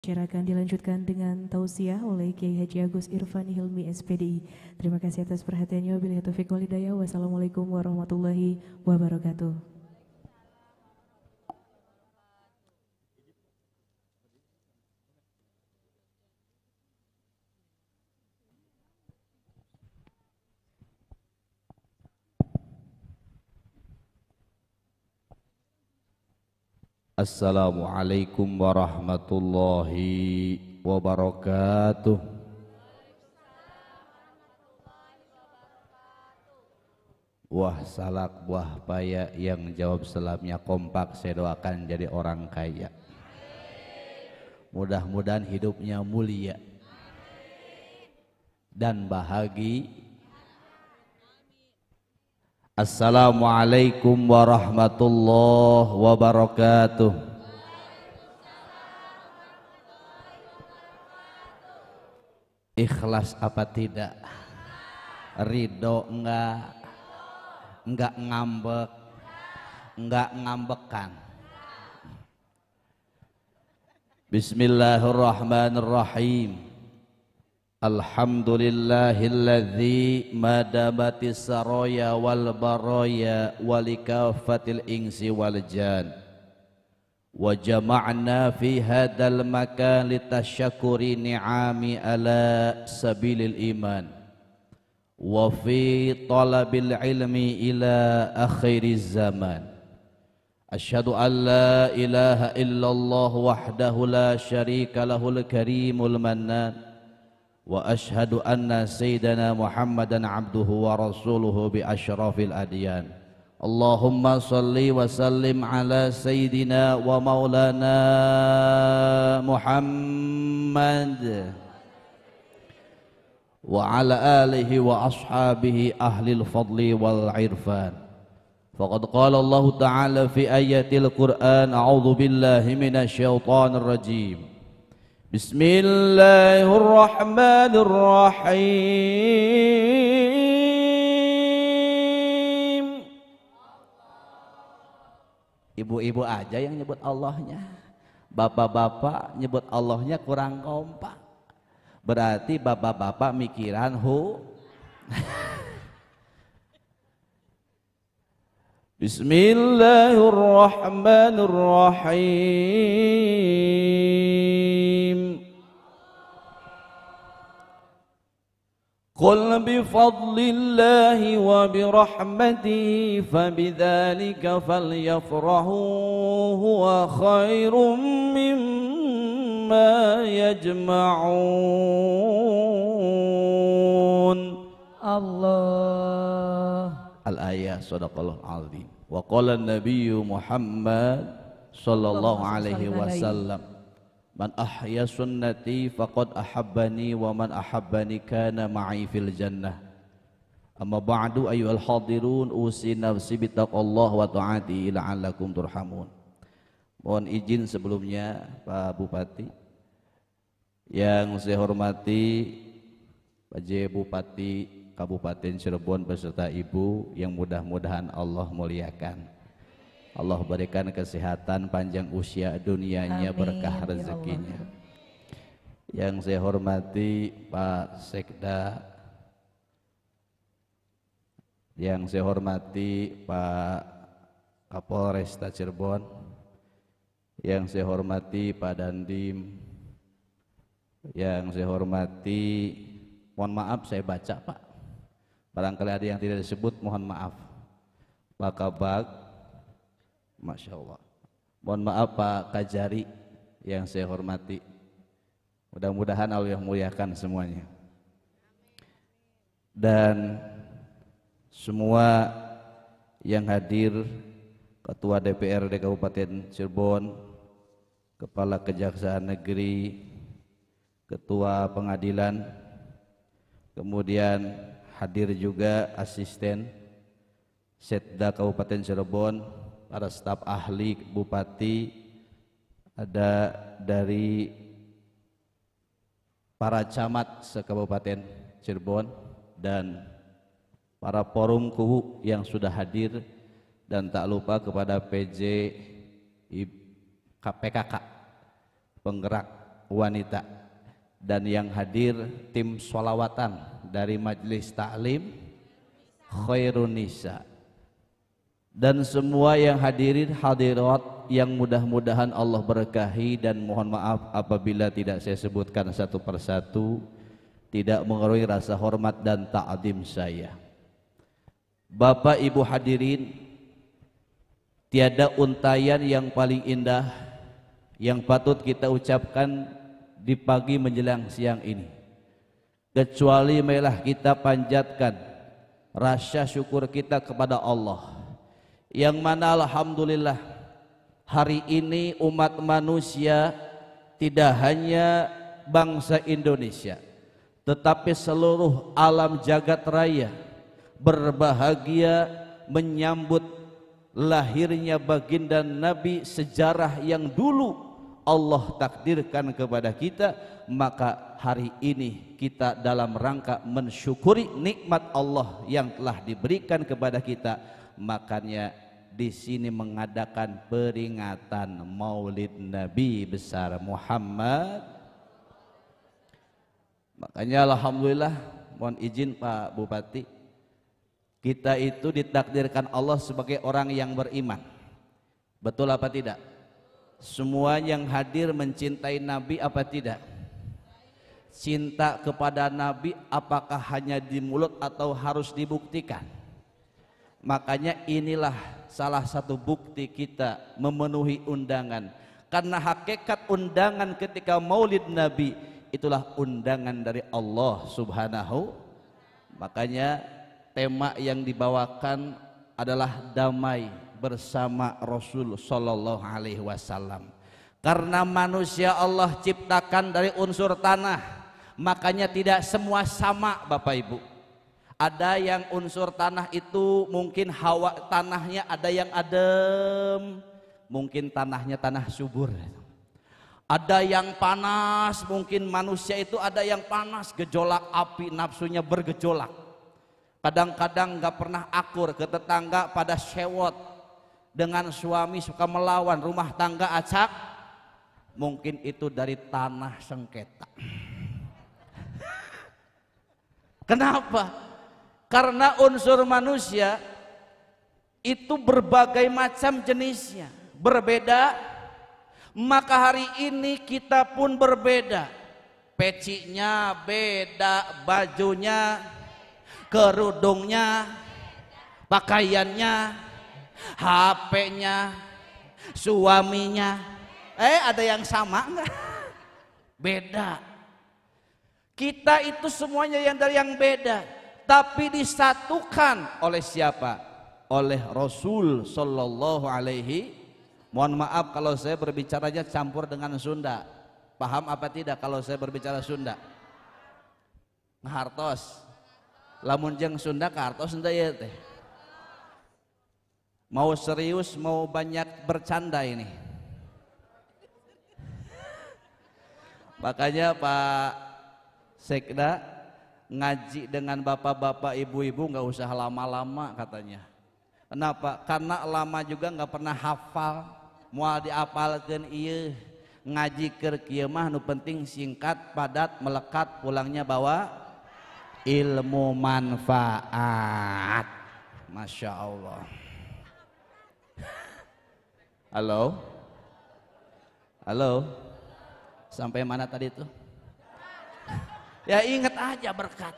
Acara akan dilanjutkan dengan tausiah oleh Kiai Haji Agus Irfan Hilmi SPDI. Terima kasih atas perhatiannya. Wabillahi taufiq wal hidayah. Wassalamualaikum warahmatullahi wabarakatuh. Assalamualaikum warahmatullahi wabarakatuh. Wah salak buah paya yang jawab selamnya kompak, saya doakan jadi orang kaya. Mudah-mudahan hidupnya mulia dan bahagia. Assalamualaikum warahmatullahi wabarakatuh. Ikhlas apa tidak? Ridho enggak ngambek, enggak ngambekan. Bismillahirrahmanirrahim. Alhamdulillahilladzi madabatis saraya wal baraya walikafatil insi wal jan wa jama'na fi hadzal makan litasyakuri ni'ami ala sabilil iman wa fi talabil ilmi ila akhiriz zaman. Asyhadu an la ilaha illallah wahdahu la syarika lahul karimul mannan wa ashhadu anna sayyidana Muhammadan abduhu wa rasuluhu bi asyrafil adyan. Allahumma salli wa sallim ala sayyidina wa maulana Muhammad wa ala alihi wa ashabihi ahlil fadli wal irfan. Faqad qala Allah ta'ala fi ayatil Qur'an, a'udzu billahi minasy syaithanir rajim. Bismillahirrahmanirrahim. Ibu-ibu aja yang nyebut Allahnya, bapak-bapak nyebut Allahnya kurang kompak. Berarti bapak-bapak mikiran Bismillahirrahmanirrahim. Qul bifadlillahi wa birahmatihi fabidzalika falyafrahu huwa khairum mimma yajma'un. Allah. Al-ayah sadaqallahu azim. Wa qala an-nabiyyu Muhammad sallallahu alaihi wasallam, man ahya sunnati faqad ahabbani wa man ahabbani kana ma'i fil jannah. Amma ba'du ayyuhal hadirun, usi nafsi bittaqwallahi wa ta'ati la'allakum turhamun. Mohon izin sebelumnya Pak Bupati yang saya hormati, Pak J. Bupati Kabupaten Cirebon beserta Ibu yang mudah-mudahan Allah muliakan. Allah berikan kesehatan, panjang usia dunianya, berkah rezekinya. Yang saya hormati Pak Sekda, yang saya hormati Pak Kapolresta Cirebon, yang saya hormati Pak Dandim, yang saya hormati, mohon maaf saya baca Pak, barangkali ada yang tidak disebut, mohon maaf. Pak Kabag, Masya Allah. Mohon maaf Pak Kajari yang saya hormati. Mudah-mudahan Allah yang muliakan semuanya. Dan semua yang hadir, Ketua DPRD Kabupaten Cirebon, Kepala Kejaksaan Negeri, Ketua Pengadilan, kemudian hadir juga asisten Setda Kabupaten Cirebon, para staf ahli Bupati, ada dari para camat se-Kabupaten Cirebon, dan para forumku yang sudah hadir, dan tak lupa kepada PJ PKK penggerak wanita, dan yang hadir tim sholawatan dari Majelis Ta'lim Khairun Nisa, dan semua yang hadirin hadirat yang mudah-mudahan Allah berkahi, dan mohon maaf apabila tidak saya sebutkan satu persatu, tidak mengurangi rasa hormat dan ta'zim saya. Bapak Ibu hadirin, tiada untayan yang paling indah yang patut kita ucapkan di pagi menjelang siang ini, kecuali marilah kita panjatkan rasa syukur kita kepada Allah, yang mana alhamdulillah hari ini umat manusia, tidak hanya bangsa Indonesia tetapi seluruh alam jagat raya berbahagia menyambut lahirnya baginda Nabi, sejarah yang dulu Allah takdirkan kepada kita. Maka hari ini kita dalam rangka mensyukuri nikmat Allah yang telah diberikan kepada kita, makanya di sini mengadakan peringatan Maulid Nabi besar Muhammad. Makanya alhamdulillah, mohon izin Pak Bupati, kita itu ditakdirkan Allah sebagai orang yang beriman. Betul apa tidak? Semua yang hadir mencintai Nabi apa tidak? Cinta kepada Nabi apakah hanya di mulut atau harus dibuktikan? Makanya inilah salah satu bukti kita memenuhi undangan, karena hakikat undangan ketika Maulid Nabi itulah undangan dari Allah Subhanahu. Makanya tema yang dibawakan adalah damai bersama Rasul Sallallahu Alaihi Wasallam. Karena manusia Allah ciptakan dari unsur tanah, makanya tidak semua sama Bapak Ibu. Ada yang unsur tanah itu mungkin hawa tanahnya ada yang adem, mungkin tanahnya tanah subur. Ada yang panas, mungkin manusia itu ada yang panas, gejolak api nafsunya bergejolak. Kadang-kadang gak pernah akur, ke tetangga pada sewot, dengan suami suka melawan, rumah tangga acak. Mungkin itu dari tanah sengketa. Kenapa? Karena unsur manusia itu berbagai macam jenisnya, berbeda. Maka hari ini kita pun berbeda, pecinya beda, bajunya, kerudungnya, pakaiannya, HP-nya, suaminya. Ada yang sama enggak? Beda. Kita itu semuanya yang dari yang beda, tapi disatukan oleh siapa? Oleh Rasul Sallallahu Alaihi. Mohon maaf kalau saya berbicaranya campur dengan Sunda. Paham apa tidak kalau saya berbicara Sunda? Ngehartos. Lamun jeung Sunda kahartos henteu ya teh. Mau serius mau banyak bercanda ini. Makanya Pak Sekda ngaji dengan bapak-bapak ibu-ibu nggak usah lama-lama katanya. Kenapa? Karena lama juga nggak pernah hafal. Moal diapalkeun ieu, ngaji keur kieu mah nu penting singkat, padat, melekat, pulangnya bawa ilmu manfaat. Masya Allah. Halo, halo, sampai mana tadi tuh? Ya ingat aja berkat.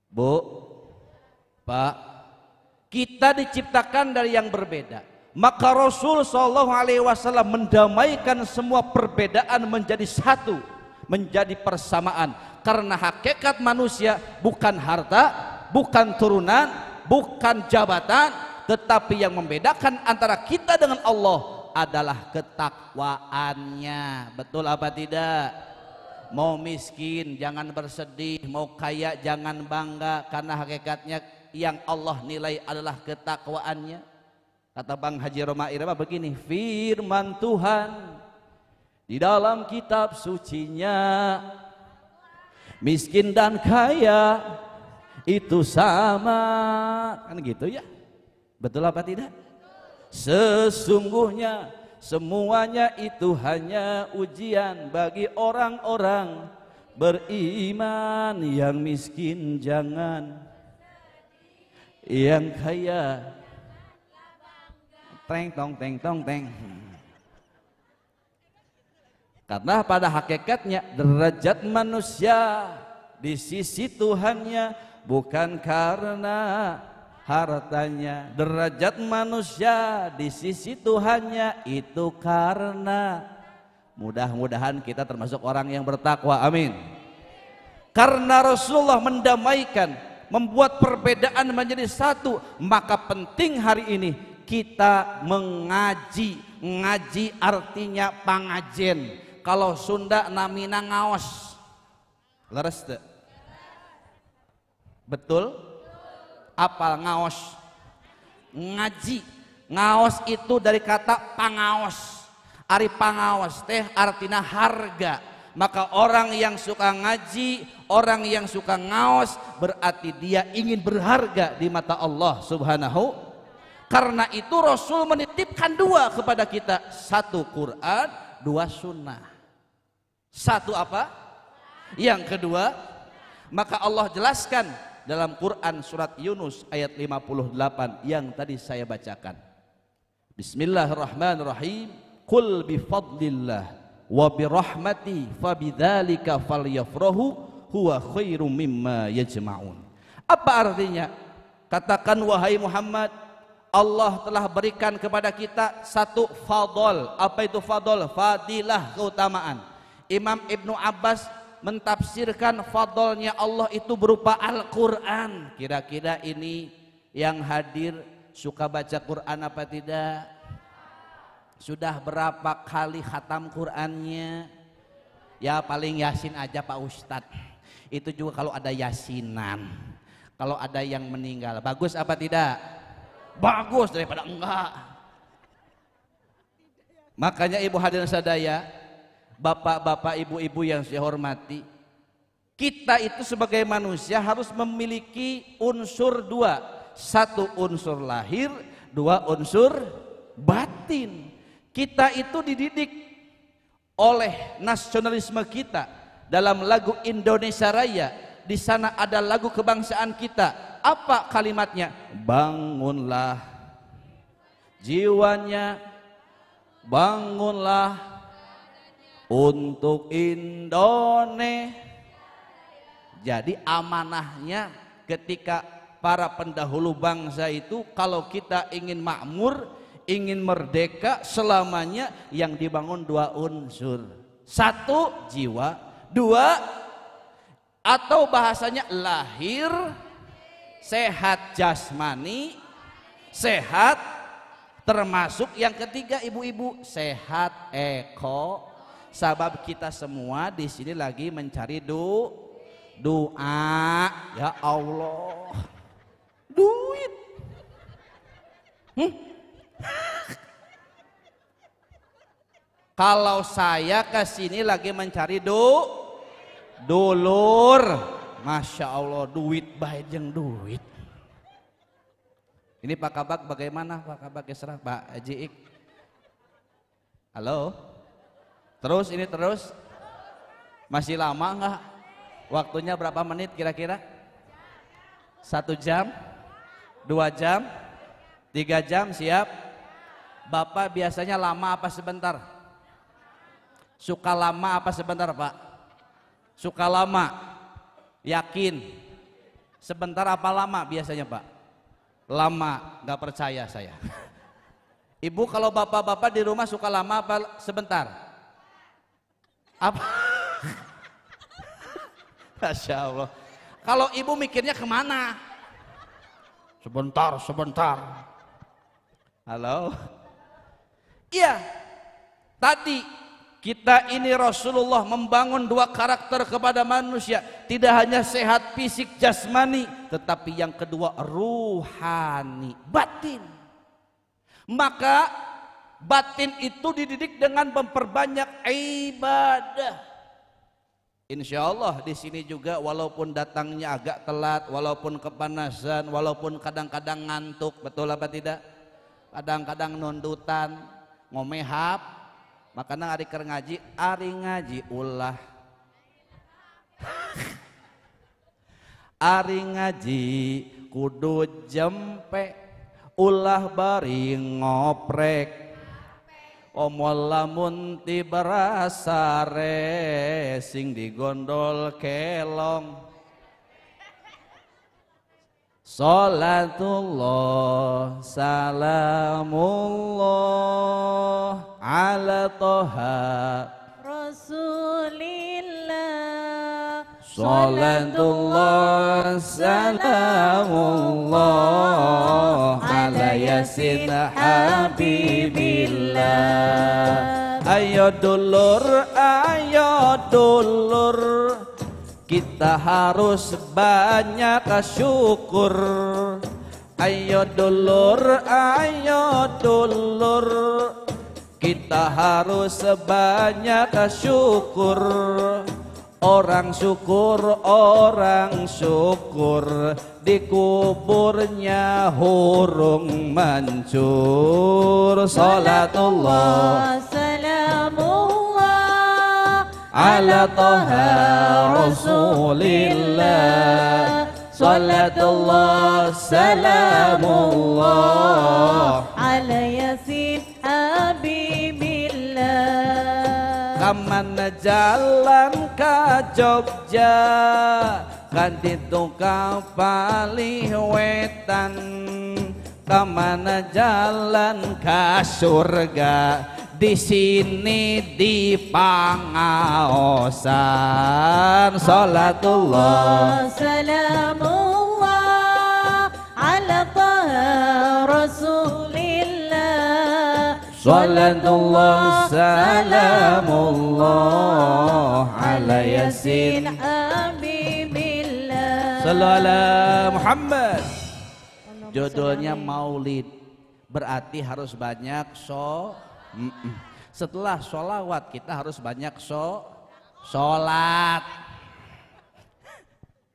Bu, Pak, kita diciptakan dari yang berbeda. Maka Rasul Shallallahu Alaihi Wasallam mendamaikan semua perbedaan menjadi satu, menjadi persamaan. Karena hakikat manusia bukan harta, bukan turunan, bukan jabatan, tetapi yang membedakan antara kita dengan Allah adalah ketakwaannya. Betul apa tidak? Mau miskin jangan bersedih, mau kaya jangan bangga, karena hakikatnya yang Allah nilai adalah ketakwaannya. Kata Bang Haji Roma Irama begini, firman Tuhan di dalam kitab sucinya, miskin dan kaya itu sama, kan gitu ya. Betul apa tidak? Sesungguhnya semuanya itu hanya ujian bagi orang-orang beriman. Yang miskin jangan, yang kaya teng tong teng tong teng. Karena pada hakikatnya derajat manusia di sisi Tuhannya bukan karena hartanya. Derajat manusia di sisi Tuhannya itu karena, mudah-mudahan kita termasuk orang yang bertakwa, amin. Karena Rasulullah mendamaikan, membuat perbedaan menjadi satu, maka penting hari ini kita mengaji. Ngaji artinya pangajen. Kalau Sunda namina ngaos. Leres teu? Betul? Apal ngaos? Ngaji. Ngaos itu dari kata pangaos. Ari pangaos teh artinya harga. Maka orang yang suka ngaji, orang yang suka ngaos, berarti dia ingin berharga di mata Allah Subhanahu. Karena itu Rasul menitipkan dua kepada kita, satu Quran, dua sunnah. Satu apa? Yang kedua, maka Allah jelaskan dalam Quran surat Yunus ayat 58 yang tadi saya bacakan. Bismillahirrahmanirrahim. Qul bifadlillah wa birahmati fabidzalika falyafrahu huwa khairum mimma yajma'un. Apa artinya? Katakan wahai Muhammad, Allah telah berikan kepada kita satu fadl. Apa itu fadl? Fadilah, keutamaan. Imam Ibnu Abbas mentafsirkan fadlnya Allah itu berupa Al-Quran. Kira-kira ini yang hadir suka baca Quran apa tidak? Sudah berapa kali khatam Qurannya? Ya paling Yasin aja Pak Ustadz. Itu juga kalau ada yasinan, kalau ada yang meninggal. Bagus apa tidak? Bagus daripada enggak. Makanya ibu hadirin sadaya, bapak-bapak, ibu-ibu yang saya hormati, kita itu sebagai manusia harus memiliki unsur dua. Satu unsur lahir, dua unsur batin. Kita itu dididik oleh nasionalisme kita dalam lagu Indonesia Raya. Di sana ada lagu kebangsaan kita. Apa kalimatnya? Bangunlah jiwanya, bangunlah untuk Indonesia. Jadi amanahnya ketika para pendahulu bangsa itu, kalau kita ingin makmur, ingin merdeka selamanya, yang dibangun dua unsur. Satu jiwa, dua atau bahasanya lahir sehat jasmani, sehat, termasuk yang ketiga ibu-ibu sehat eko. Sabab kita semua di sini lagi mencari doa. Ya Allah, duit. Kalau saya ke sini lagi mencari dulur, Masya Allah, duit baik jeung duit. Ini Pak Kabak bagaimana? Pak Kabak Isra, Pak Haji Ik. Halo. Terus ini terus? Masih lama enggak? Waktunya berapa menit kira-kira? 1 jam? 2 jam? 3 jam siap? Bapak biasanya lama apa sebentar? Suka lama apa sebentar Pak? Suka lama. Yakin? Sebentar apa lama biasanya Pak? Lama, nggak percaya saya. Ibu kalau bapak-bapak di rumah suka lama apa sebentar? Apa? Masya Allah. Kalau ibu mikirnya kemana? Sebentar, sebentar. Halo? Iya, tadi kita ini Rasulullah membangun dua karakter kepada manusia. Tidak hanya sehat fisik jasmani, tetapi yang kedua ruhani, batin. Maka batin itu dididik dengan memperbanyak ibadah. Insya Allah di sini juga walaupun datangnya agak telat, walaupun kepanasan, walaupun kadang-kadang ngantuk, betul apa tidak? Kadang-kadang nundutan, ngomehap makanya ari keur ngaji ari ngaji ulah ari ngaji kudu jempe ulah bari ngoprek omol lamun ti berasare sing digondol kelong Salatullah salamullah ala toha Rasulillah Salatullah salamullah ala yasin habibillah. Ayo dulur kita harus banyak syukur. Ayo dulur kita harus banyak syukur. Orang syukur di kuburnya hurung mancur. Salatullah salamullah ala toha Rasulillah. Salatullah salamullah ala yasin habibillah. Kamana jalan ka Jogja kanti tukang palih wetan. Kamana jalan ka surga di sini di pangaosan. Salatullah salamullah ala taha Rasulillah. Salatullah salamullah ala yasin habibillah. Sallallahu Muhammad. Judulnya maulid berarti harus banyak setelah sholawat kita harus banyak sholat.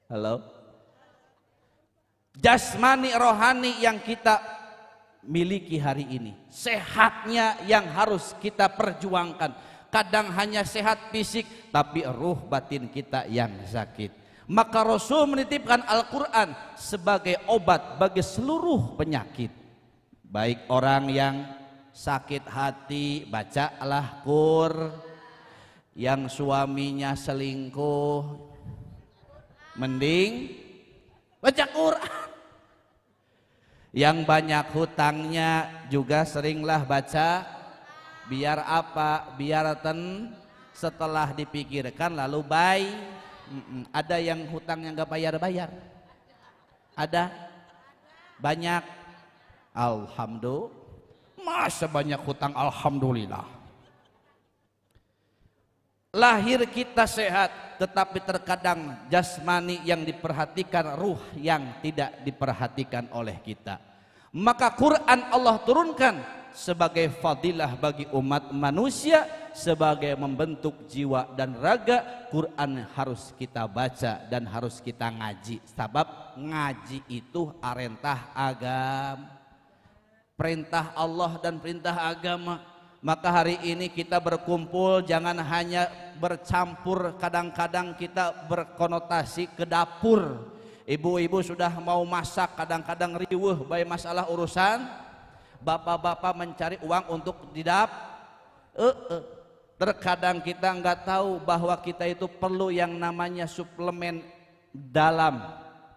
Halo. Jasmani rohani yang kita miliki hari ini, sehatnya yang harus kita perjuangkan. Kadang hanya sehat fisik tapi ruh batin kita yang sakit. Maka Rasul menitipkan Al-Quran sebagai obat bagi seluruh penyakit. Baik orang yang sakit hati bacalah Qur, yang suaminya selingkuh mending baca Quran, yang banyak hutangnya juga seringlah baca. Biar apa? Biar setelah dipikirkan lalu ada yang hutangnya nggak bayar-bayar, ada banyak. Alhamdulillah, masa banyak hutang. Alhamdulillah. Lahir kita sehat, tetapi terkadang jasmani yang diperhatikan, ruh yang tidak diperhatikan oleh kita. Maka Quran Allah turunkan sebagai fadilah bagi umat manusia, sebagai membentuk jiwa dan raga. Quran harus kita baca dan harus kita ngaji. Sebab ngaji itu arentah agama, perintah Allah dan perintah agama. Maka hari ini kita berkumpul jangan hanya bercampur, kadang-kadang kita berkonotasi ke dapur. Ibu-ibu sudah mau masak, kadang-kadang riweuh bae masalah urusan. Bapak-bapak mencari uang untuk di dapur. Terkadang kita nggak tahu bahwa kita itu perlu yang namanya suplemen dalam,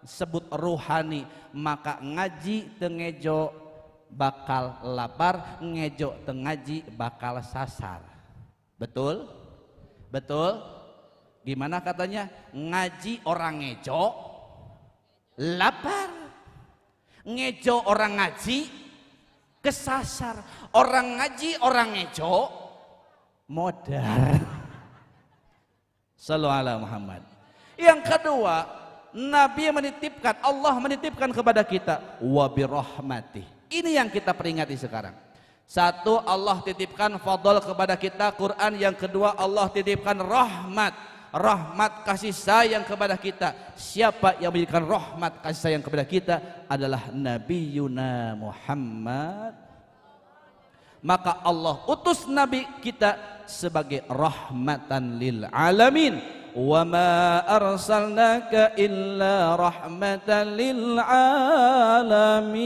sebut ruhani. Maka ngaji tengejo bakal lapar, ngejo tengaji bakal sasar. Betul? Betul? Gimana katanya? Ngaji orang ngejo lapar, ngejo orang ngaji kesasar. Orang ngaji orang ngejo modal. Sallu ala Muhammad. Yang kedua, Nabi menitipkan, Allah menitipkan kepada kita wabirahmatih. Ini yang kita peringati sekarang. Satu, Allah titipkan fadl kepada kita Quran. Yang kedua, Allah titipkan rahmat, rahmat kasih sayang kepada kita. Siapa yang memberikan rahmat kasih sayang kepada kita adalah Nabi Yuna Muhammad. Maka Allah utus Nabi kita sebagai rahmatan lil alamin. Wa ma arsalnaka illa rahmatan lil alamin.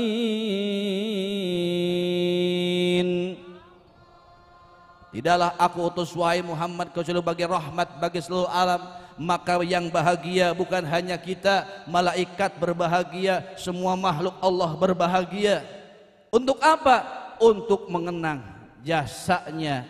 Tidaklah aku utus wahai Muhammad kecuali sebagai rahmat bagi seluruh alam. Maka yang bahagia bukan hanya kita, malaikat berbahagia, semua makhluk Allah berbahagia. Untuk apa? Untuk mengenang jasanya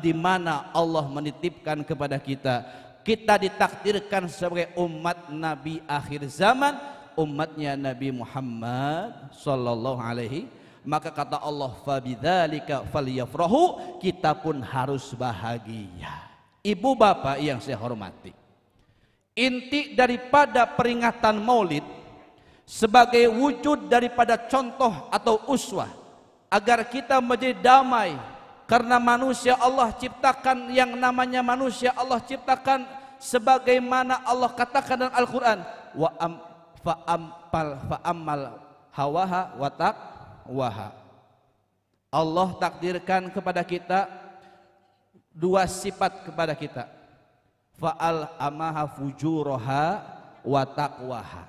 di mana Allah menitipkan kepada kita. Kita ditakdirkan sebagai umat Nabi akhir zaman, umatnya Nabi Muhammad sallallahu alaihi. Maka kata Allah, fabidzalika falyafrahu, kita pun harus bahagia. Ibu bapak yang saya hormati, inti daripada peringatan Maulid sebagai wujud daripada contoh atau uswah agar kita menjadi damai. Karena manusia Allah ciptakan, yang namanya manusia Allah ciptakan sebagaimana Allah katakan dalam Al-Quran, fa'ammal hawaha wa taqwaha. Allah takdirkan kepada kita dua sifat kepada kita, fa'al amaha fujuroha wa taqwaha.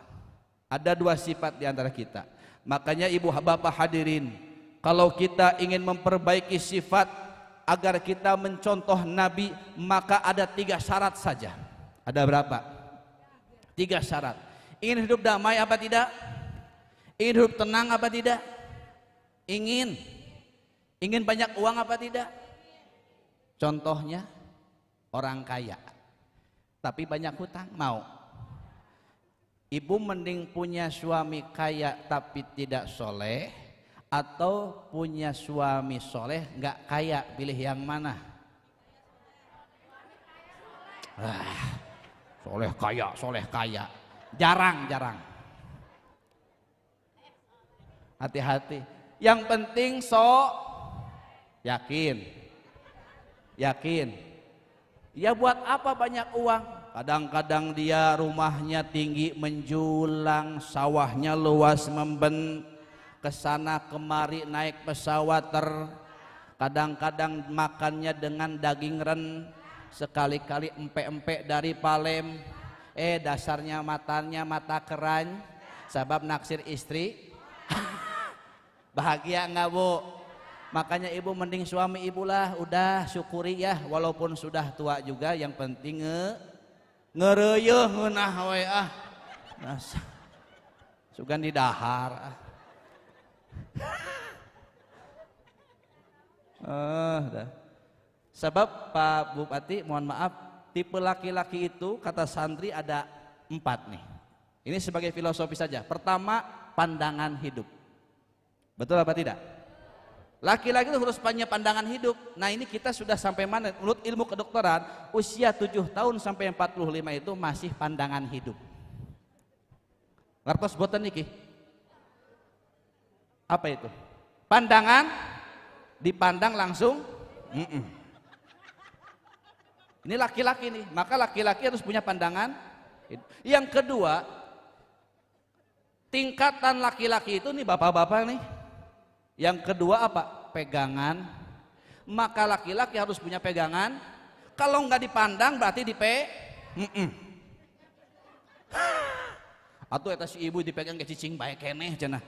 Ada dua sifat di antara kita. Makanya ibu bapak hadirin, kalau kita ingin memperbaiki sifat agar kita mencontoh Nabi, maka ada 3 syarat saja. Ada berapa? 3 syarat. Ingin hidup damai apa tidak? Ingin hidup tenang apa tidak? Ingin banyak uang apa tidak? Contohnya orang kaya tapi banyak hutang, mau? Ibu mending punya suami kaya tapi tidak soleh, atau punya suami soleh nggak kaya? Pilih yang mana? Soleh kaya jarang. Hati-hati. Yang penting yakin. Ya buat apa banyak uang? Kadang-kadang dia rumahnya tinggi menjulang, sawahnya luas membent, kesana kemari naik pesawat kadang-kadang makannya dengan daging ren, sekali-kali empe-empe dari Palem, dasarnya matanya mata keran, sebab naksir istri. Bahagia nggak bu? Makanya ibu mending suami ibu lah, udah syukuri ya, walaupun sudah tua juga, yang penting ngereyeuh ngeunah we sugan di dahar. Sebab Pak Bupati, mohon maaf, tipe laki-laki itu kata santri ada 4 nih. Ini sebagai filosofi saja. Pertama, pandangan hidup. Betul apa tidak? Laki-laki itu harus punya pandangan hidup. Nah ini kita sudah sampai mana? Menurut ilmu kedokteran, usia 7 tahun sampai 45 itu masih pandangan hidup. Ngertos boten niki? Apa itu? Pandangan, dipandang langsung. Ini laki-laki nih, maka laki-laki harus punya pandangan. Yang kedua, tingkatan laki-laki itu nih bapak-bapak nih. Yang kedua apa? Pegangan. Maka laki-laki harus punya pegangan. Kalau nggak dipandang berarti atau eta si ibu dipegang ke cicing bae keneh cenah.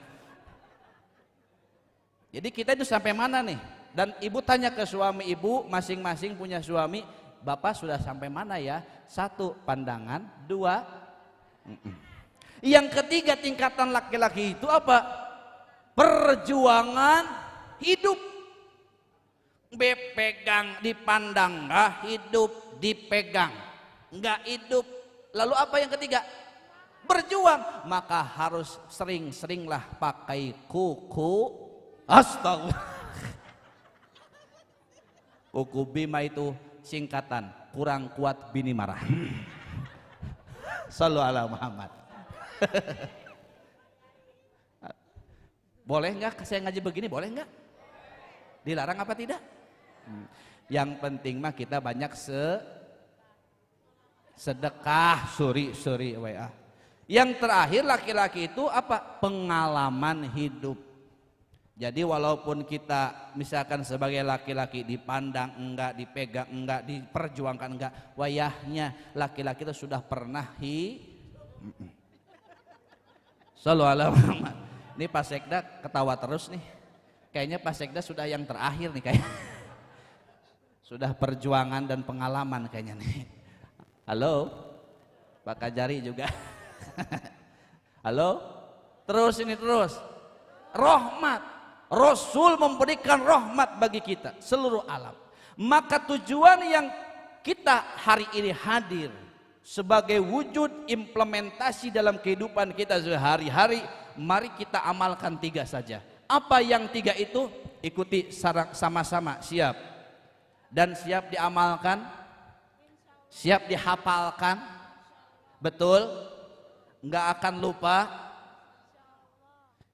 Jadi kita itu sampai mana nih? Dan ibu tanya ke suami ibu, masing-masing punya suami, bapak sudah sampai mana ya? 1, pandangan. 2, yang ketiga tingkatan laki-laki itu apa? Perjuangan hidup. Bepegang, dipandang, nggak hidup, dipegang, nggak hidup. Lalu apa yang ketiga? Berjuang. Maka harus sering-seringlah pakai kuku. Astagfirullah. Kuku bima itu singkatan kurang kuat bini marah. Sallu ala Muhammad. Boleh nggak saya ngaji begini? Boleh nggak? Dilarang apa tidak? Yang penting mah kita banyak sedekah suri wa. Yang terakhir laki-laki itu apa? Pengalaman hidup. Jadi walaupun kita misalkan sebagai laki-laki dipandang enggak, dipegang enggak, diperjuangkan enggak, wayahnya laki-laki itu sudah pernah Sallu ala Muhammad. Ini Pak Sekda ketawa terus nih. Kayaknya Pak Sekda sudah yang terakhir nih kayak. Sudah perjuangan dan pengalaman kayaknya nih. Halo? Pak Kajari juga. Halo? Terus ini terus. Rahmat. Rasul memberikan rahmat bagi kita seluruh alam. Maka tujuan yang kita hari ini hadir sebagai wujud implementasi dalam kehidupan kita sehari-hari, mari kita amalkan 3 saja. Apa yang 3 itu? Ikuti sama-sama. Siap? Dan siap diamalkan? Siap dihafalkan? Betul? Enggak akan lupa?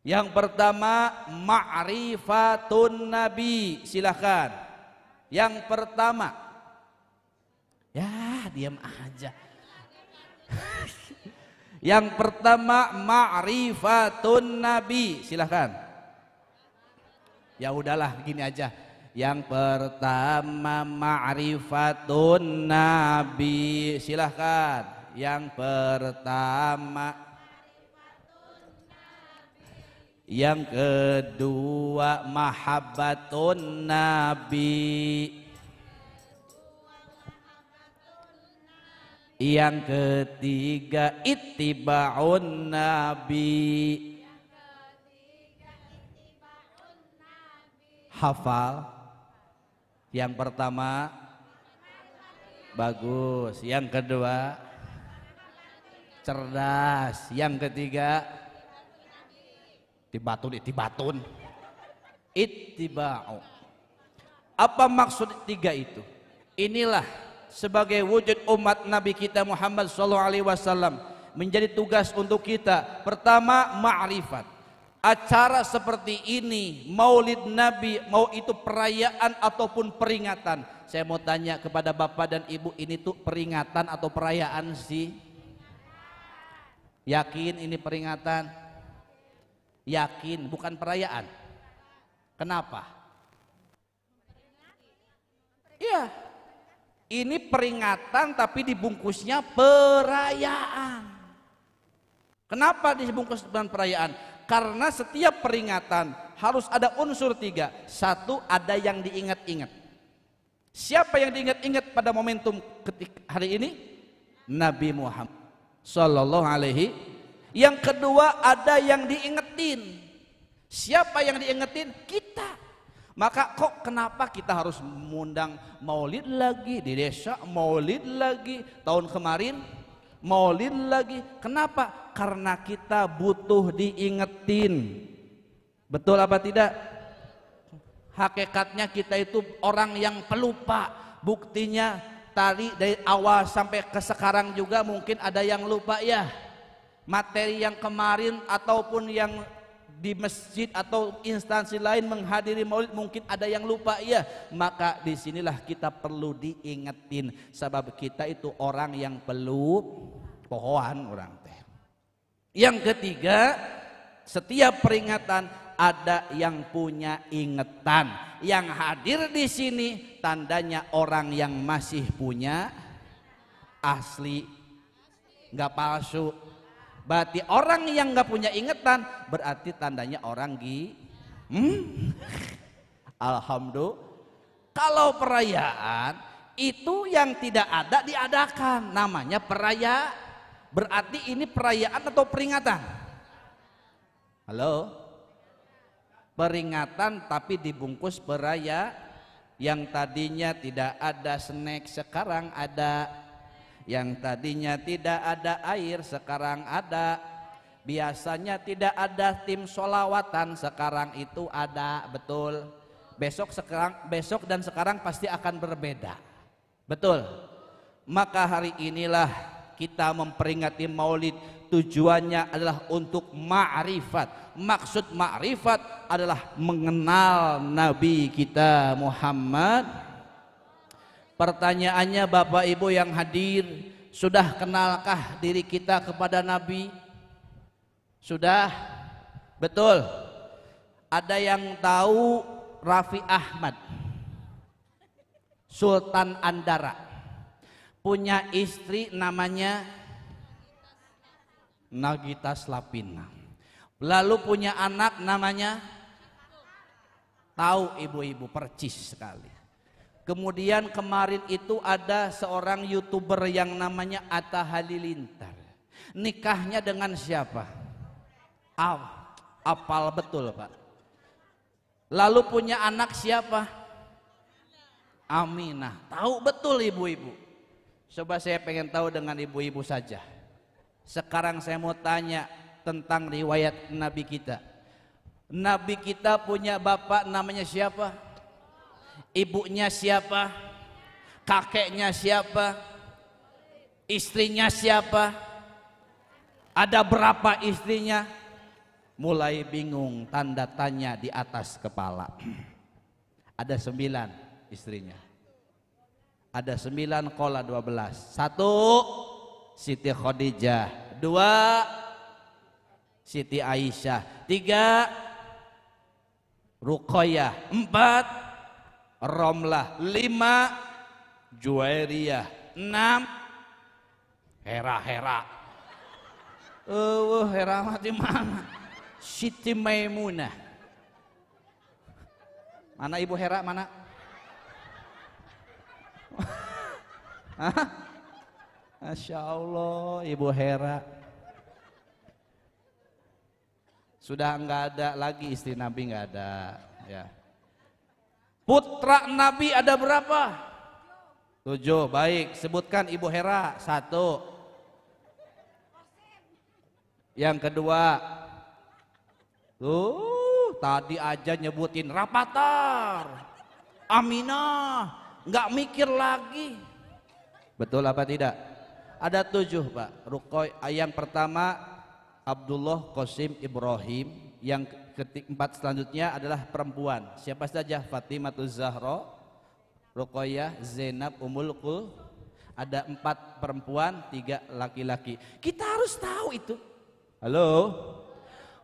Yang pertama, ma'rifatun Nabi. Silahkan. Yang pertama, ya diam aja. Yang pertama, ma'rifatun Nabi. Silahkan. Ya udahlah, gini aja. Yang pertama, ma'rifatun Nabi. Silahkan. Yang pertama. Yang kedua, mahabbatun Nabi. Yang ketiga, ittiba'un Nabi. Hafal. Yang pertama bagus, yang kedua cerdas, yang ketiga ittibatun. Ittiba'u. Apa maksud 3 itu? Inilah sebagai wujud umat Nabi kita Muhammad SAW menjadi tugas untuk kita. Pertama, ma'rifat. Acara seperti ini, maulid Nabi, mau itu perayaan ataupun peringatan. Saya mau tanya kepada bapak dan ibu, ini tuh peringatan atau perayaan sih? Yakin ini peringatan? Yakin, bukan perayaan. Kenapa? Iya, ini peringatan tapi dibungkusnya perayaan. Kenapa dibungkus dengan perayaan? Karena setiap peringatan harus ada unsur 3. 1, ada yang diingat-ingat. Siapa yang diingat-ingat pada momentum hari ini? Nabi Muhammad Sallallahu Alaihi. Yang kedua, ada yang diingetin. Siapa yang diingetin? Kita. Maka kok kenapa kita harus mengundang maulid lagi di desa, maulid lagi tahun kemarin, maulid lagi? Kenapa? Karena kita butuh diingetin. Betul apa tidak? Hakikatnya kita itu orang yang pelupa. Buktinya tadi dari awal sampai ke sekarang juga mungkin ada yang lupa ya. Materi yang kemarin ataupun yang di masjid atau instansi lain menghadiri maulid mungkin ada yang lupa ya. Maka disinilah kita perlu diingetin. Sebab kita itu orang yang pohon orang teh. Yang ketiga, setiap peringatan ada yang punya ingetan. Yang hadir di sini tandanya orang yang masih punya asli, nggak palsu. Berarti orang yang nggak punya ingetan berarti tandanya orang Alhamdulillah. Kalau perayaan itu yang tidak ada diadakan, namanya perayaan. Berarti ini perayaan atau peringatan? Halo? Peringatan tapi dibungkus perayaan. Yang tadinya tidak ada snack sekarang ada. Yang tadinya tidak ada air sekarang ada. Biasanya tidak ada tim sholawatan sekarang itu ada. Betul. Besok dan sekarang pasti akan berbeda. Betul. Maka hari inilah kita memperingati maulid. Tujuannya adalah untuk ma'rifat. Maksud ma'rifat adalah mengenal Nabi kita Muhammad. Pertanyaannya Bapak Ibu yang hadir, sudah kenalkah diri kita kepada Nabi? Sudah? Betul. Ada yang tahu Raffi Ahmad, Sultan Andara, punya istri namanya Nagita Slavina, lalu punya anak namanya, tahu ibu-ibu percis sekali. Kemudian kemarin itu ada seorang YouTuber yang namanya Atta Halilintar, nikahnya dengan siapa? Apal betul Pak. Lalu punya anak siapa? Aminah. Tahu betul ibu-ibu. Coba saya pengen tahu dengan ibu-ibu saja. Sekarang saya mau tanya tentang riwayat Nabi kita. Nabi kita punya bapak namanya siapa? Ibunya siapa? Kakeknya siapa? Istrinya siapa? Ada berapa istrinya? Mulai bingung, tanda tanya di atas kepala. Ada 9 istrinya. Ada 9 kola 12. 1 Siti Khadijah, 2 Siti Aisyah, 3 Ruqayyah, 4 Romlah, 5 Juwairiyah, 6 Hera. Hera mati mana? Siti Maimunah. Mana Ibu Hera mana? Masya Allah, Ibu Hera. Sudah enggak ada lagi istri Nabi, enggak ada ya. Putra Nabi ada berapa? 7. Baik, sebutkan Ibu Hera. 1. Yang kedua, tadi aja nyebutin Rapatar, Aminah, nggak mikir lagi. Betul apa tidak? Ada 7 Pak. Ruqayyah yang pertama Abdullah Qasim Ibrahim, yang keempat selanjutnya adalah perempuan. Siapa saja? Fatimatuz Zahra, Ruqayyah, Zainab, Ummul Qul. Ada 4 perempuan, 3 laki-laki. Kita harus tahu itu. Halo.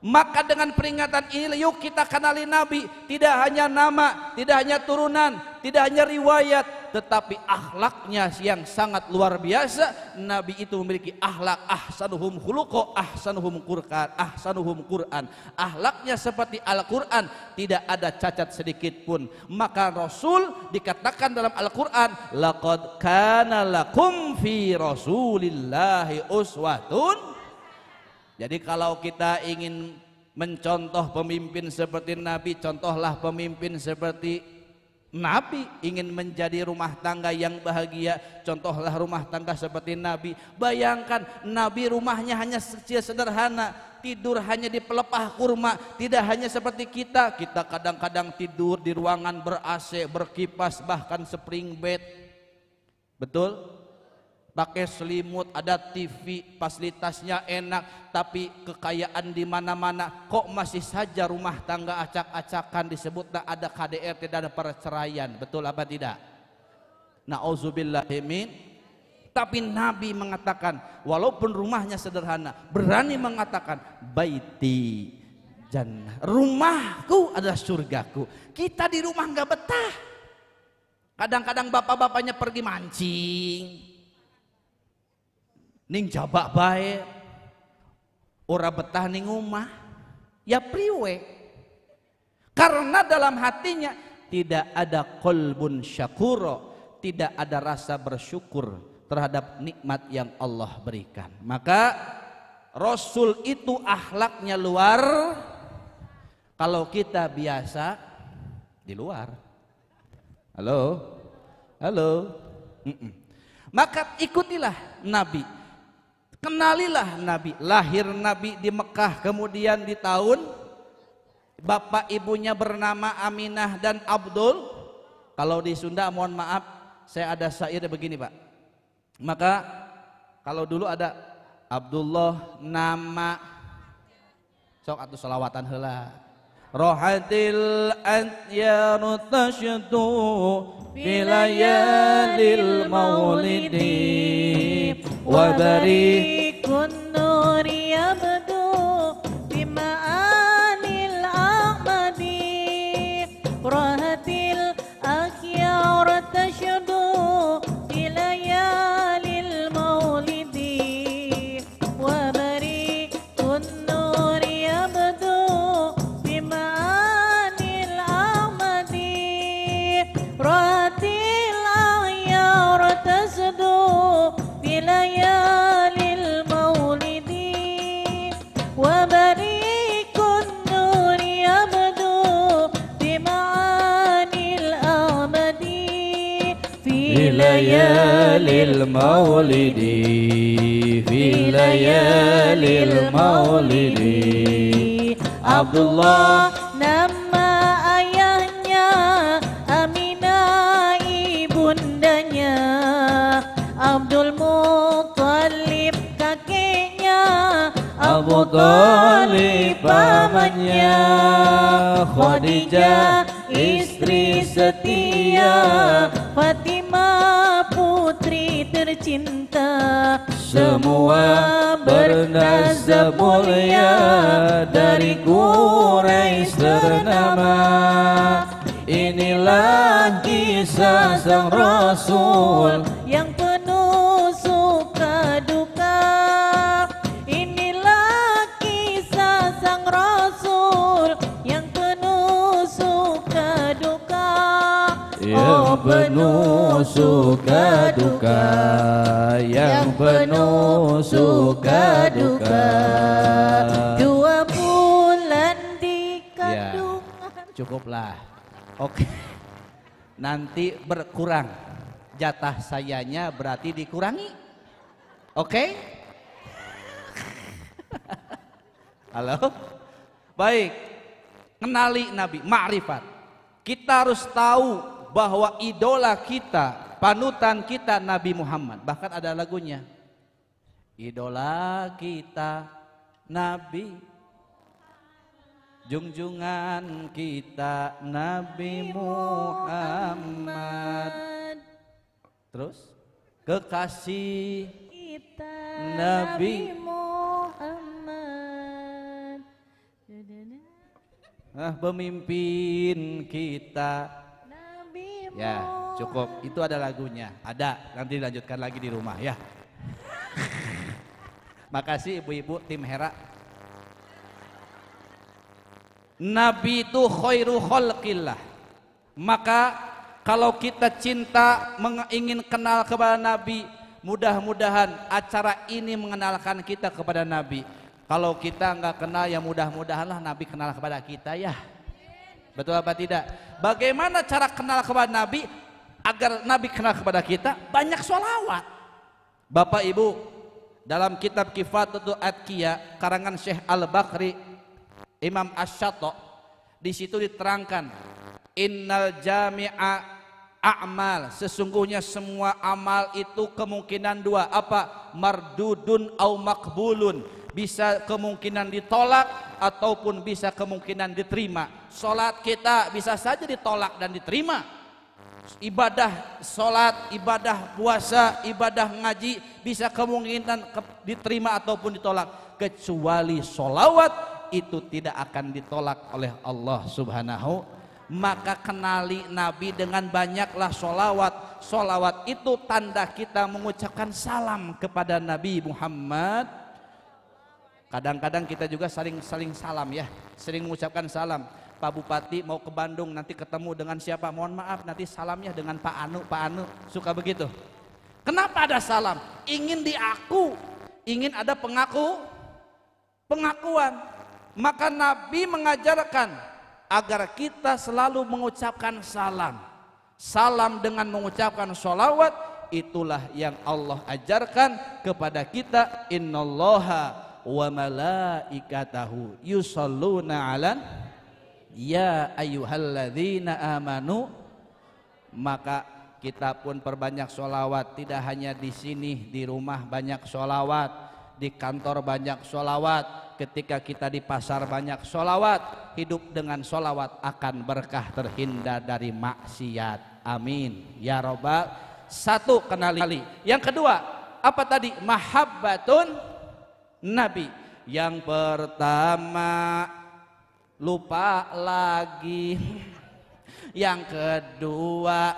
Maka dengan peringatan ini yuk kita kenali Nabi. Tidak hanya nama, tidak hanya turunan, tidak hanya riwayat, tetapi akhlaknya yang sangat luar biasa. Nabi itu memiliki akhlak ahsanuhum khuluqa, ahsanuhum Qur'an. Akhlaknya seperti Al-Qur'an, tidak ada cacat sedikit pun. Maka Rasul dikatakan dalam Al-Qur'an, laqad kana lakum fi Rasulillahi uswatun. Jadi kalau kita ingin mencontoh pemimpin seperti Nabi, contohlah pemimpin seperti Nabi. Ingin menjadi rumah tangga yang bahagia, contohlah rumah tangga seperti Nabi. Bayangkan Nabi rumahnya hanya kecil sederhana, tidur hanya di pelepah kurma. Tidak hanya seperti kita kadang-kadang tidur di ruangan ber-AC, berkipas, bahkan spring bed. Betul? Pakai selimut, ada TV, fasilitasnya enak, tapi kekayaan di mana-mana. Kok masih saja rumah tangga acak-acakan, disebutlah ada KDR, tidak ada perceraian. Betul apa tidak? Nauzubillahimin. Tapi Nabi mengatakan, walaupun rumahnya sederhana, berani mengatakan baiti jannah, rumahku adalah surgaku. Kita di rumah nggak betah. Kadang-kadang bapak-bapaknya pergi mancing, ning jabak bae, ora betah ning omah, ya priwe. Karena dalam hatinya tidak ada qalbun syakuro, tidak ada rasa bersyukur terhadap nikmat yang Allah berikan. Maka Rasul itu akhlaknya luar. Kalau kita biasa di luar. Halo. Maka ikutilah Nabi. Kenalilah Nabi. Lahir Nabi di Mekah, kemudian di tahun bapak ibunya bernama Aminah dan Abdul. Kalau di Sunda mohon maaf, saya ada syair begini Pak. Maka kalau dulu ada Abdullah nama sok atau selawatan heula. Rohatil atyanu tashtu filayalil maulidi wa barikun nur yabdu bima'anil ahmadi layalil maulidi, fi layalil maulidi. Abdullah nama ayahnya, Aminah ibundanya, Abdul Muttalib kakeknya, Abu Thalib pamannya, Khadijah istri setia, Fatimah putri tercinta. semua bernasab mulia dari Quraisy ternama. Inilah kisah sang Rasul yang penuh suka duka. Inilah kisah sang Rasul yang penuh suka duka. yang penuh suka duka, yang penuh suka duka. 2 bulan di kandungan. Cukuplah. Oke. Nanti berkurang. Jatah sayanya berarti dikurangi. Oke? Halo? Baik. Kenali Nabi, ma'rifat. Kita harus tahu bahwa idola kita, panutan kita Nabi Muhammad. Bahkan ada lagunya. Idola kita Nabi, junjungan kita Nabi Muhammad. Terus kekasih Kita Nabi Muhammad. Pemimpin kita. Nabi Ya cukup, itu ada lagunya. Ada, nanti dilanjutkan lagi di rumah ya. Makasih ibu-ibu tim Hera. Nabi itu khairu khalqillah. Maka kalau kita cinta, ingin kenal kepada Nabi, mudah-mudahan acara ini mengenalkan kita kepada Nabi. Kalau kita nggak kenal, ya mudah-mudahanlah Nabi kenal kepada kita ya. Betul apa tidak? Bagaimana cara kenal kepada Nabi? Agar Nabi kenal kepada kita, banyak sholawat. Bapak Ibu, dalam kitab Kifatul Atqiya karangan Syekh Al-Bakri, Imam Asy-Syatta', di situ diterangkan, innal jami'a a'mal, sesungguhnya semua amal itu kemungkinan 2. Apa? Mardudun au makbulun, bisa kemungkinan ditolak ataupun bisa kemungkinan diterima. Salat kita bisa saja ditolak dan diterima. Ibadah salat, ibadah puasa, ibadah ngaji bisa kemungkinan diterima ataupun ditolak. Kecuali sholawat itu tidak akan ditolak oleh Allah Subhanahu. Maka kenali Nabi dengan banyaklah sholawat. Sholawat itu tanda kita mengucapkan salam kepada Nabi Muhammad. Kadang-kadang kita juga saling salam ya, sering mengucapkan salam. Pak Bupati mau ke Bandung, nanti ketemu dengan siapa? Mohon maaf, nanti salamnya dengan Pak Anu, suka begitu. Kenapa ada salam? Ingin diaku, ingin ada pengakuan. Maka Nabi mengajarkan agar kita selalu mengucapkan salam. Salam dengan mengucapkan sholawat, itulah yang Allah ajarkan kepada kita. Innallaha wa malaikatahu yusholluna alan ya ayyuhalladzina amanu. Maka kita pun perbanyak sholawat, tidak hanya di sini, di rumah banyak sholawat, di kantor banyak sholawat, ketika kita di pasar banyak sholawat. Hidup dengan sholawat akan berkah, terhindar dari maksiat. Amin ya robbal. Satu, kenali. Yang kedua apa tadi? Mahabbatun Nabi. Yang pertama lupa lagi, yang kedua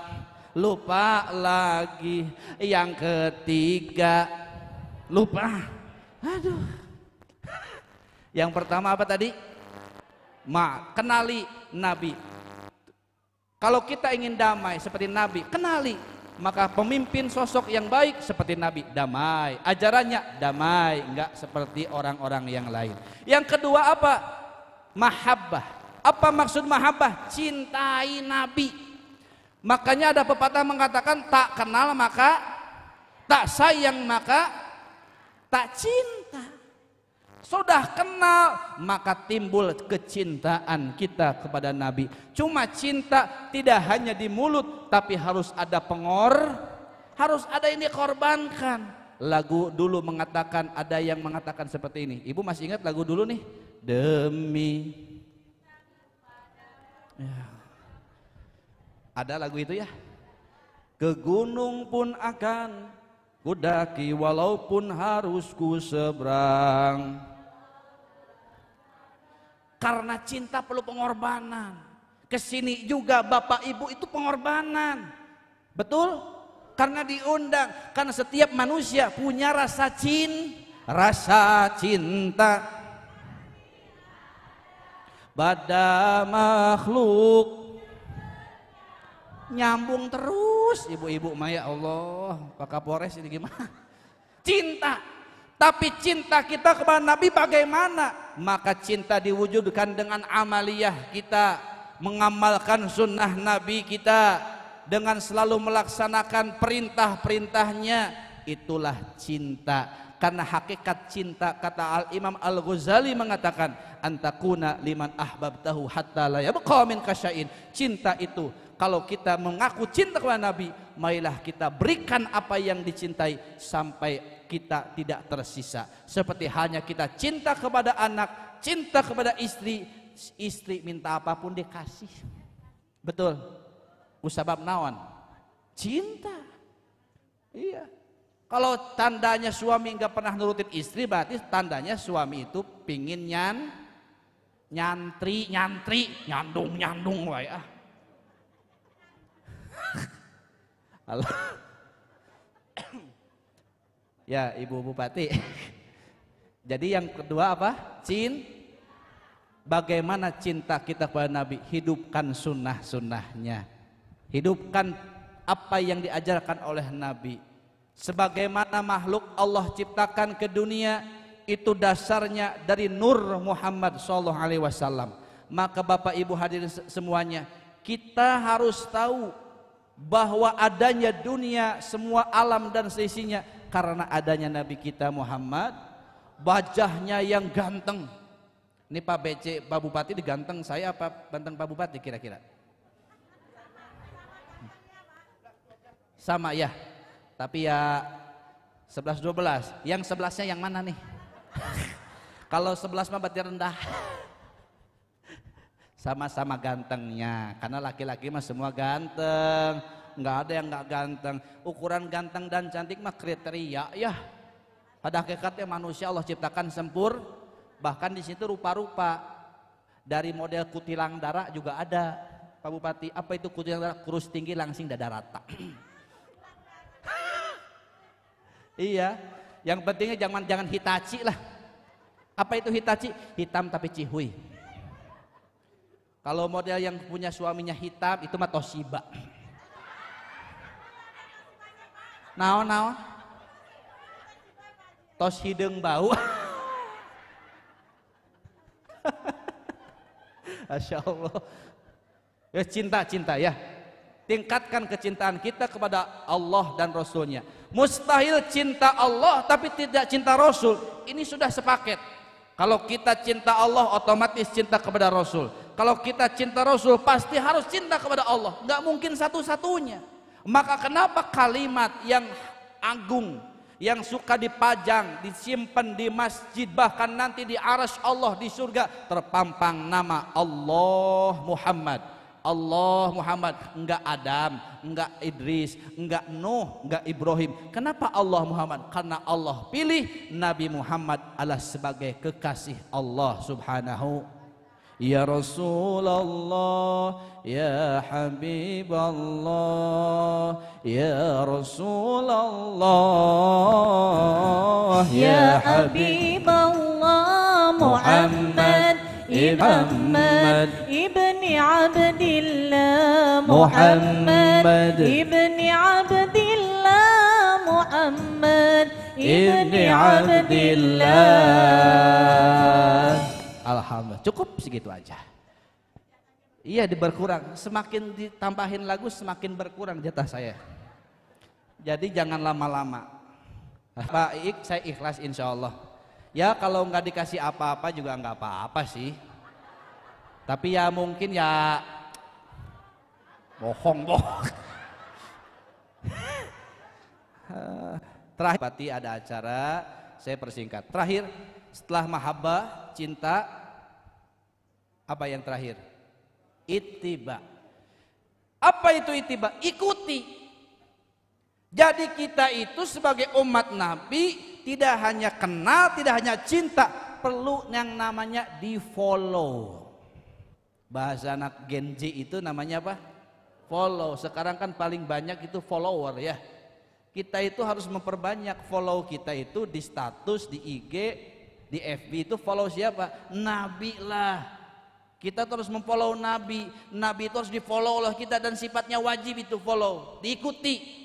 lupa lagi, yang ketiga lupa. Aduh. Yang pertama apa tadi? Kenali Nabi. Kalau kita ingin damai seperti Nabi, kenali. Maka pemimpin sosok yang baik seperti Nabi, damai. Ajarannya damai, enggak seperti orang-orang yang lain. Yang kedua apa? Mahabbah. Apa maksud mahabbah? Cintai Nabi. Makanya ada pepatah mengatakan tak kenal maka Tak sayang maka tak cinta. Sudah kenal maka timbul kecintaan kita kepada Nabi. Cuma cinta tidak hanya di mulut, tapi harus ada harus ada yang dikorbankan. Lagu dulu mengatakan, ada yang mengatakan seperti ini. Ibu masih ingat lagu dulu nih? Demi ya. Ada lagu itu ya? Ke gunung pun akan kudaki walaupun harus ku seberang. Karena cinta perlu pengorbanan. Kesini juga Bapak Ibu itu pengorbanan. Betul? Karena diundang. Karena setiap manusia punya rasa cinta. Pada makhluk. Nyambung terus ibu-ibu Maya, Allah Pak Kapolres ini gimana cinta. Tapi cinta kita kepada Nabi bagaimana? Maka cinta diwujudkan dengan amaliyah kita, mengamalkan sunnah Nabi kita, dengan selalu melaksanakan perintah-perintahnya. Itulah cinta. Karena hakikat cinta, kata Al-Imam Al-Ghazali mengatakan, antakuna liman ahbabtahu hatta la yabqa min kasya'in. Cinta itu, kalau kita mengaku cinta kepada Nabi, marilah kita berikan apa yang dicintai sampai kita tidak tersisa. Seperti halnya kita cinta kepada anak, cinta kepada istri, istri minta apapun dikasih. Betul? Usabab naon? Cinta. Iya. Kalau tandanya suami nggak pernah nurutin istri, berarti tandanya suami itu pingin nyantri, nyandung wae ah. Halo. Ya Ibu Bupati. Jadi yang kedua apa? Bagaimana cinta kita kepada Nabi? Hidupkan sunnah-sunnahnya. Hidupkan apa yang diajarkan oleh Nabi. Sebagaimana makhluk Allah ciptakan ke dunia, itu dasarnya dari nur Muhammad SAW. Maka Bapak Ibu hadirin semuanya, kita harus tahu bahwa adanya dunia, semua alam dan seisinya karena adanya Nabi kita Muhammad. Wajahnya yang ganteng. Ini Pak BC, Pak Bupati diganteng saya apa ganteng Pak Bupati kira-kira? Sama ya. Tapi ya 11-12. Yang 11-nya yang mana nih? Kalau 11 mah berarti rendah. Sama-sama gantengnya, karena laki-laki mah semua ganteng, nggak ada yang nggak ganteng. Ukuran ganteng dan cantik mah kriteria ya. Pada hakikatnya manusia Allah ciptakan sempurna, bahkan di situ rupa-rupa. Dari model kutilang darah juga ada, Pak Bupati. Apa itu kutilang darah? Kurus tinggi langsing dada rata. Iya, yang pentingnya jangan Hitachi lah. Apa itu Hitachi? Hitam tapi cihuy. Kalau model yang punya suaminya hitam itu mah Toshiba. Naon? Tos hidung bau. Masya Allah. Ya cinta ya. Tingkatkan kecintaan kita kepada Allah dan Rasulnya. Mustahil cinta Allah tapi tidak cinta Rasul. Ini sudah sepaket. Kalau kita cinta Allah otomatis cinta kepada Rasul. Kalau kita cinta Rasul pasti harus cinta kepada Allah. Nggak mungkin satu-satunya. Maka kenapa kalimat yang agung, yang suka dipajang, disimpan di masjid, bahkan nanti di arsy Allah di surga terpampang nama Allah Muhammad. Allah Muhammad, enggak Adam, enggak Idris, enggak Nuh, enggak Ibrahim. Kenapa Allah Muhammad? Karena Allah pilih Nabi Muhammad adalah sebagai kekasih Allah Subhanahu. Ya Rasulullah, ya Habiballah, ya Rasulullah, ya Habiballah Muhammad ibni Abdillah Muhammad ibni Abdillah Muhammad ibni Abdillah. Alhamdulillah, cukup segitu aja. Iya, berkurang. Semakin ditambahin lagu semakin berkurang jatah saya. Jadi jangan lama-lama. Baik, saya ikhlas insya Allah. Ya kalau nggak dikasih apa-apa juga nggak apa-apa sih. Tapi ya mungkin ya bohong. Terakhir pati ada acara, saya persingkat. Terakhir setelah mahabbah, cinta, apa yang terakhir? Ittiba. Apa itu ittiba? Ikuti. Jadi kita itu sebagai umat Nabi tidak hanya kenal, tidak hanya cinta, perlu yang namanya di follow. Bahasa anak Gen Z itu namanya apa? Follow. Sekarang kan paling banyak itu follower ya. Kita itu harus memperbanyak follow kita itu di status, di IG, di FB itu follow siapa? Nabi lah. Kita terus memfollow Nabi. Nabi itu harus di follow oleh kita dan sifatnya wajib itu follow, diikuti.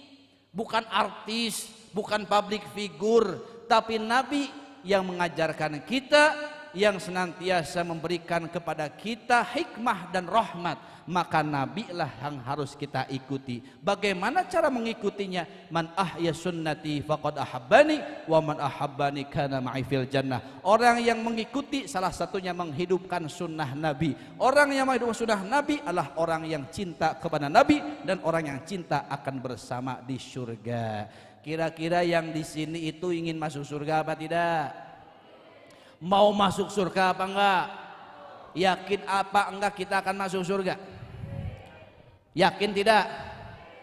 Bukan artis, bukan public figure, tapi Nabi yang mengajarkan kita, yang senantiasa memberikan kepada kita hikmah dan rahmat. Maka Nabi lah yang harus kita ikuti. Bagaimana cara mengikutinya? Man ahya sunnati faqad ahabbani wa man ahabbani kana ma'i fil jannah. Orang yang mengikuti salah satunya menghidupkan sunnah Nabi. Orang yang menghidupkan sunnah Nabi adalah orang yang cinta kepada Nabi, dan orang yang cinta akan bersama di surga. Kira-kira yang di sini itu ingin masuk surga apa tidak? Mau masuk surga apa enggak? Yakin apa enggak kita akan masuk surga? Yakin tidak?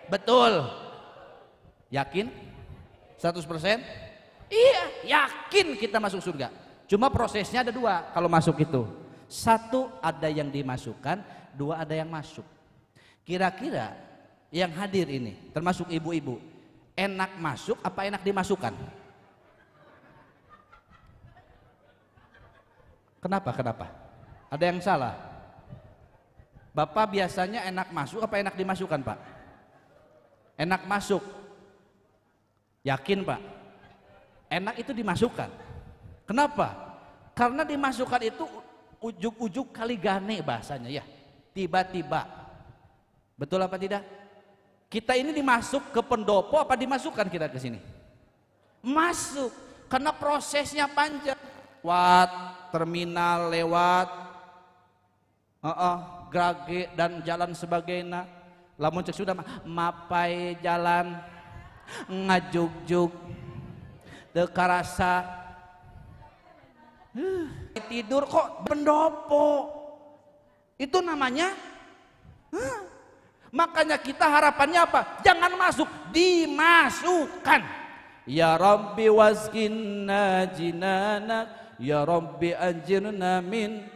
Betul? Yakin? 100%? Iya, yakin kita masuk surga. Cuma prosesnya ada dua kalau masuk itu. Satu, ada yang dimasukkan, dua, ada yang masuk. Kira-kira yang hadir ini, termasuk ibu-ibu, enak masuk apa enak dimasukkan? Kenapa? Ada yang salah? Bapak biasanya enak masuk apa enak dimasukkan, Pak? Enak masuk. Yakin, Pak? Enak itu dimasukkan. Kenapa? Karena dimasukkan itu ujuk-ujuk kali gane bahasanya ya. Tiba-tiba. Betul apa tidak? Kita ini dimasuk ke pendopo apa dimasukkan kita ke sini? Masuk. Karena prosesnya panjang. Lewat terminal, lewat grage dan jalan sebagainya. Lamun cek sudah mapai jalan ngajuk-juk teu karasa tidur kok pendopo. Itu namanya makanya kita harapannya apa? Jangan masuk, dimasukkan. Ya Rabbi waskinna jinanak, ya Rabbi anjirna min,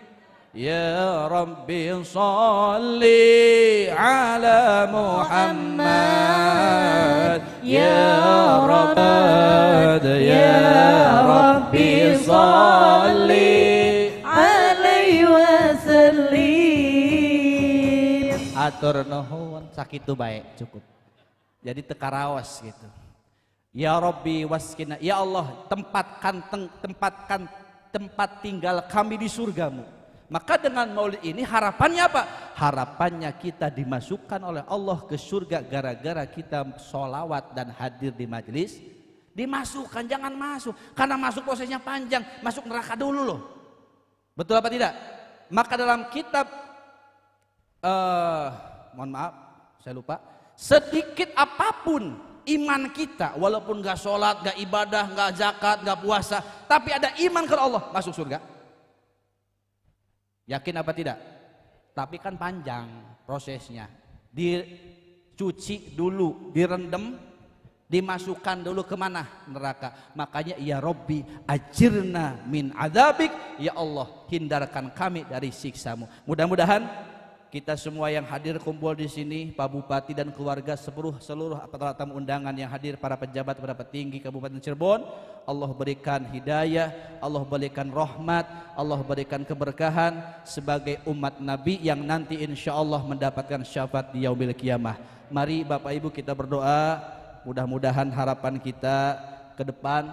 ya Rabbi salli ala Muhammad, ya Rabbi salli alaihi wasallim. Atur nuhun sakitu bae cukup. Jadi tekaraos gitu. Ya Rabbi waskina, ya Allah tempatkan tempat tinggal kami di surgamu. Maka dengan maulid ini harapannya apa? Harapannya kita dimasukkan oleh Allah ke surga gara-gara kita sholawat dan hadir di majelis. Dimasukkan, jangan masuk. Karena masuk prosesnya panjang, masuk neraka dulu loh. Betul apa tidak? Maka dalam kitab, mohon maaf, saya lupa. Sedikit apapun iman kita, walaupun gak sholat, gak ibadah, gak zakat, gak puasa, tapi ada iman ke Allah, masuk surga. Yakin apa tidak? Tapi kan panjang prosesnya. Dicuci dulu, direndam, dimasukkan dulu kemana? Neraka. Makanya ya Rabbi ajirna min adzabik, ya Allah hindarkan kami dari siksamu. Mudah-mudahan kita semua yang hadir kumpul di sini, Pak Bupati dan keluarga, seluruh para tamu undangan yang hadir, para pejabat tinggi Kabupaten Cirebon, Allah berikan hidayah, Allah berikan rahmat, Allah berikan keberkahan sebagai umat Nabi yang nanti insya Allah mendapatkan syafaat di yaumil qiyamah. Mari Bapak Ibu kita berdoa, mudah-mudahan harapan kita ke depan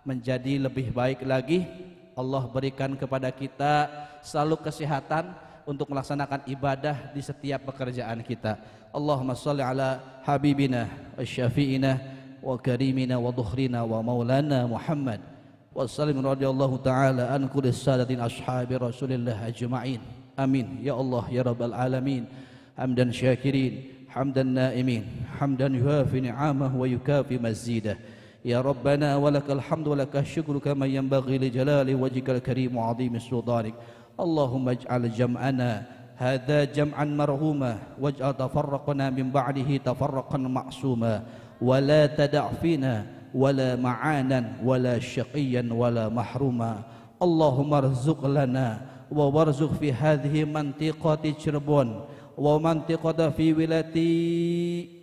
menjadi lebih baik lagi. Allah berikan kepada kita selalu kesehatan untuk melaksanakan ibadah di setiap pekerjaan kita. Allahumma sholli ala habibina wa syafi'ina وكريمنا وظهرنا ومولانا محمد وسلم رضي الله تعالى عن كل السادة أصحاب رسول الله أجمعين آمين يا الله يا رب العالمين حمدا شاكرين حمدا نائمين حمدا يوافي نعمه ويكافي مزيده يا ربنا ولك الحمد ولك الشكر كما ينبغي لجلال وجهك الكريم وعظيم سلطانك اللهم اجعل جمعنا هذا جمعا مرحوما واجعل تفرقنا من بعده تفرقا معصوما ولا تدع فينا ولا معانا ولا شقيا ولا محروما اللهم ارزق لنا وارزق في هذه منطقة Cirebon ومنطقة في ولاية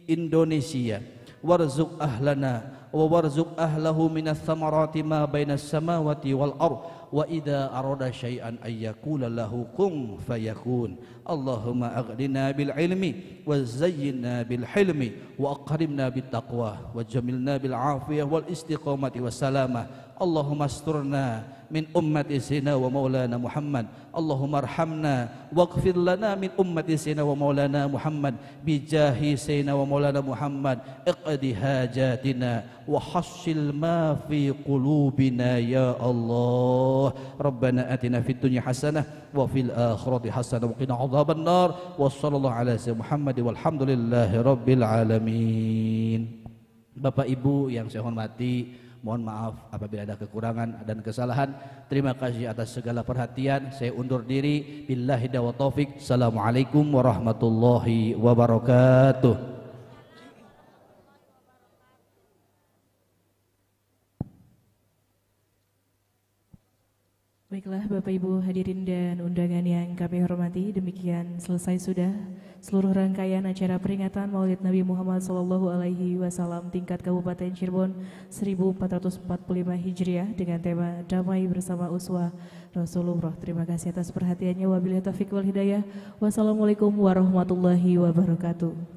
إندونيسيا وارزق أهلنا وارزق أهله من الثمرات ما بين السماوات والأرض وإذا أراد شيئا أن يقول له كن فيكون اللهم أغننا بالعلم وزينا بالحلم وأكرمنا بالتقوى وجملنا بالعافية والاستقامة والسلامة اللهم استرنا من أمة سيدنا ومولانا محمد اللهم ارحمنا واغفر لنا من أمة سيدنا ومولانا محمد بجاه سيدنا ومولانا محمد اقض حاجاتنا وحصل ما في قلوبنا يا الله ربنا آتنا في الدنيا حسنة وفي الآخرة حسنة وقنا عذاب النار وصلى الله على سيدنا محمد والحمد لله رب العالمين. Bapak Ibu yang saya hormati, mohon maaf apabila ada kekurangan dan kesalahan. Terima kasih atas segala perhatian. Saya undur diri. Billahi wa taufik. Assalamualaikum warahmatullahi wabarakatuh. Baiklah Bapak Ibu hadirin dan undangan yang kami hormati, demikian selesai sudah seluruh rangkaian acara peringatan Maulid Nabi Muhammad SAW tingkat Kabupaten Cirebon 1445 Hijriah dengan tema Damai Bersama Uswah Rasulullah. Terima kasih atas perhatiannya. Wabillahi taufiq wal hidayah. Wassalamualaikum warahmatullahi wabarakatuh.